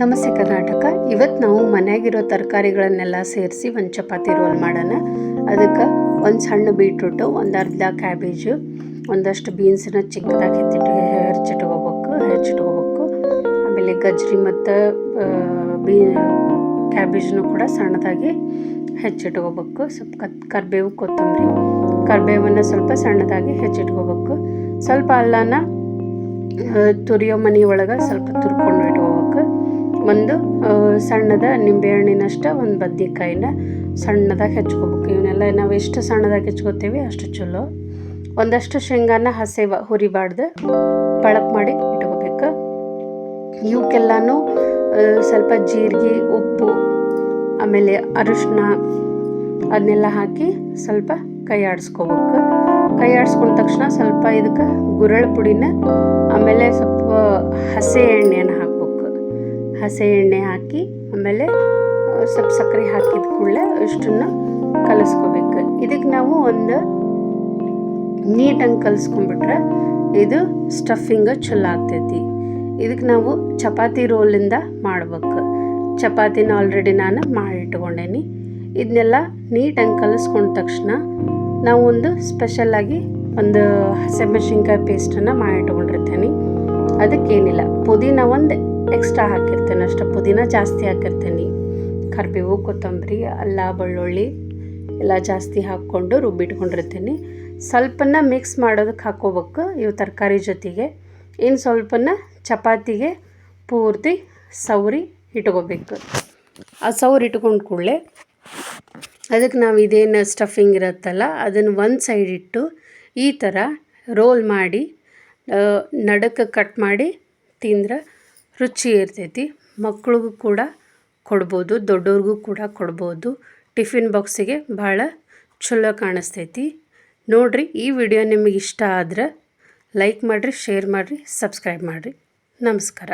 ನಮಸ್ತೆ ಕರ್ನಾಟಕ. ಇವತ್ತು ನಾವು ಮನೆಯಾಗಿರೋ ತರಕಾರಿಗಳನ್ನೆಲ್ಲ ಸೇರಿಸಿ ಒಂದು ಚಪಾತಿ ರೋಲ್ ಮಾಡೋಣ. ಅದಕ್ಕೆ ಒಂದು ಸಣ್ಣ ಬೀಟ್ರೂಟು, ಒಂದು ಅರ್ಧ ಕ್ಯಾಬೇಜು, ಒಂದಷ್ಟು ಬೀನ್ಸನ್ನ ಚಿಕ್ಕದಾಗಿ ಹೆಚ್ಚಿಟ್ಕೋಬೇಕು. ಆಮೇಲೆ ಗಜ್ರಿ ಮತ್ತು ಕ್ಯಾಬೇಜನ್ನು ಕೂಡ ಸಣ್ಣದಾಗಿ ಹೆಚ್ಚಿಟ್ಕೋಬೇಕು. ಸ್ವಲ್ಪ ಕರಿಬೇವು, ಕರಿಬೇವನ್ನು ಸ್ವಲ್ಪ ಸಣ್ಣದಾಗಿ ಹೆಚ್ಚಿಟ್ಕೋಬೇಕು. ಸ್ವಲ್ಪ ಅಲ್ಲನ ತುರಿಯೋ ಮನೆ ಒಳಗೆ ಸ್ವಲ್ಪ ತುರ್ಕೊಂಡು ಇಟ್ಕೋಬೇಕು. ಒಂದು ಸಣ್ಣದ ನಿಂಬೆಹಣ್ಣಿನಷ್ಟ ಒಂದು ಬದ್ನೆಕಾಯಿನ ಸಣ್ಣದಾಗಿ ಹೆಚ್ಕೋಬೇಕು. ಇವನ್ನೆಲ್ಲ ನಾವು ಎಷ್ಟು ಸಣ್ಣದಾಗಿ ಹೆಚ್ಕೋತೀವಿ ಅಷ್ಟು ಚಲೋ. ಒಂದಷ್ಟು ಶೇಂಗಾನ ಹಸೆವ ಹುರಿಬಾರ್ದು, ಪಳಕ್ ಮಾಡಿ ಇಟ್ಕೋಬೇಕು. ಇವಕ್ಕೆಲ್ಲನೂ ಸ್ವಲ್ಪ ಜೀರಿಗೆ, ಉಪ್ಪು, ಆಮೇಲೆ ಅರಿಶಿನ ಅದನ್ನೆಲ್ಲ ಹಾಕಿ ಸ್ವಲ್ಪ ಕೈ ಆಡಿಸ್ಕೋಬೇಕು. ಕೈ ಆಡಿಸ್ಕೊಂಡ ತಕ್ಷಣ ಸ್ವಲ್ಪ ಇದಕ್ಕೆ ಗುರಳ್ ಪುಡಿನ, ಆಮೇಲೆ ಸ್ವಲ್ಪ ಹಸೆ ಎಣ್ಣೆಯನ್ನು ಹಾಕಬೇಕು. ಹಸೆ ಎಣ್ಣೆ ಹಾಕಿ ಆಮೇಲೆ ಸ್ವಲ್ಪ ಸಕ್ಕರೆ ಹಾಕಿದ ಕೂಡಲೇ ಇಷ್ಟನ್ನು ಕಲಿಸ್ಕೋಬೇಕು. ಇದಕ್ಕೆ ನಾವು ಒಂದು ನೀಟಾಗಿ ಕಲಿಸ್ಕೊಂಡ್ಬಿಟ್ರೆ ಇದು ಸ್ಟಫಿಂಗ್ ಚಲೋ ಆಗ್ತೈತಿ. ಇದಕ್ಕೆ ನಾವು ಚಪಾತಿ ರೋಲಿಂದ ಮಾಡ್ಬೇಕು. ಚಪಾತಿನ ಆಲ್ರೆಡಿ ನಾನು ಮಾಡಿಟ್ಕೊಂಡೇನಿ. ಇದನ್ನೆಲ್ಲ ನೀಟಾಗಿ ಕಲಿಸ್ಕೊಂಡ ತಕ್ಷಣ ನಾವು ಒಂದು ಸ್ಪೆಷಲಾಗಿ ಒಂದು ಹಸಿಮೆಣಸಿನ್ಕಾಯಿ ಪೇಸ್ಟನ್ನು ಮಾಡಿಟ್ಕೊಂಡಿರ್ತೇನೆ. ಅದಕ್ಕೇನಿಲ್ಲ, ಪುದೀನ ಒಂದು ಎಕ್ಸ್ಟ್ರಾ ಹಾಕಿರ್ತೇನೆ ಅಷ್ಟೇ. ಪುದೀನ ಜಾಸ್ತಿ ಹಾಕಿರ್ತೇನೆ. ಕರಿಬೇವು, ಕೊತ್ತಂಬರಿ, ಅಲ್ಲ, ಬೆಳ್ಳುಳ್ಳಿ ಎಲ್ಲ ಜಾಸ್ತಿ ಹಾಕ್ಕೊಂಡು ರುಬ್ಬಿಟ್ಕೊಂಡಿರ್ತೀನಿ. ಸ್ವಲ್ಪನ ಮಿಕ್ಸ್ ಮಾಡೋದಕ್ಕೆ ಹಾಕ್ಕೋಬೇಕು ಇವು ತರಕಾರಿ ಜೊತೆಗೆ. ಇನ್ನು ಸ್ವಲ್ಪನ ಚಪಾತಿಗೆ ಪೂರ್ತಿ ಸೌರಿ ಇಟ್ಕೋಬೇಕು. ಆ ಸೌರಿ ಇಟ್ಕೊಂಡು ಕೂಡಲೇ ಅದಕ್ಕೆ ನಾವು ಇದೇನು ಸ್ಟಫಿಂಗ್ ಇರುತ್ತಲ್ಲ ಅದನ್ನು ಒಂದು ಸೈಡ್ ಇಟ್ಟು ಈ ಥರ ರೋಲ್ ಮಾಡಿ ನಡಕ್ಕೆ ಕಟ್ ಮಾಡಿ ತಿಂದ್ರೆ ರುಚಿ ಇರ್ತೈತಿ. ಮಕ್ಳಿಗೂ ಕೂಡ ಕೊಡ್ಬೋದು, ದೊಡ್ಡವ್ರಿಗೂ ಕೂಡ ಕೊಡ್ಬೋದು. ಟಿಫಿನ್ ಬಾಕ್ಸಿಗೆ ಭಾಳ ಚಲೋ ಕಾಣಿಸ್ತೈತಿ. ನೋಡಿರಿ, ಈ ವಿಡಿಯೋ ನಿಮಗೆ ಇಷ್ಟ ಆದ್ರೆ ಲೈಕ್ ಮಾಡಿರಿ, ಶೇರ್ ಮಾಡಿರಿ, ಸಬ್ಸ್ಕ್ರೈಬ್ ಮಾಡಿರಿ. ನಮಸ್ಕಾರ.